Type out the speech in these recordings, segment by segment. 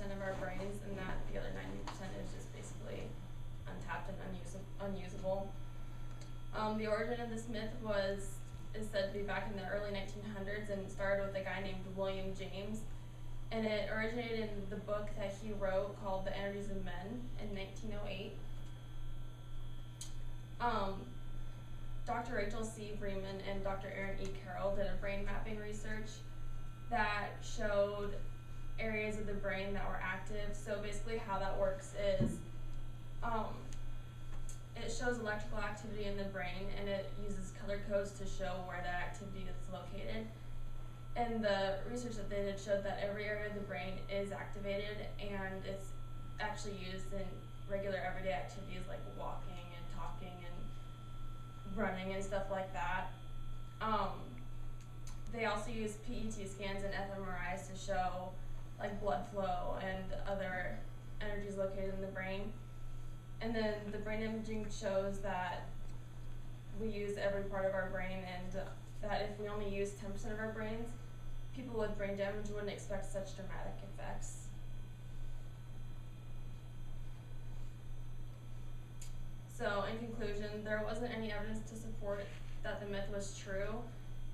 10% of our brains, and that the other 90% is just basically untapped and unusable. The origin of this myth is said to be back in the early 1900s and started with a guy named William James. And it originated in the book that he wrote called The Energies of Men in 1908. Dr. Rachel C. Freeman and Dr. Aaron E. Carroll did a brain mapping research that showed areas of the brain that were active. So basically how that works is it shows electrical activity in the brain, and it uses color codes to show where that activity is located. And the research that they did showed that every area of the brain is activated, and it's actually used in regular everyday activities like walking and talking and running and stuff like that. They also use PET scans and fMRIs to show like blood flow and other energies located in the brain. And then the brain imaging shows that we use every part of our brain, and that if we only use 10% of our brains, people with brain damage wouldn't expect such dramatic effects. So in conclusion, there wasn't any evidence to support that the myth was true.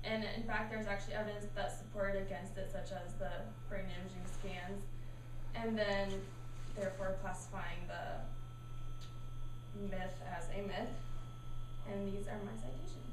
And in fact, there's actually evidence that supported against it, such as the brain imaging scans, and then therefore classifying the myth as a myth. And these are my citations.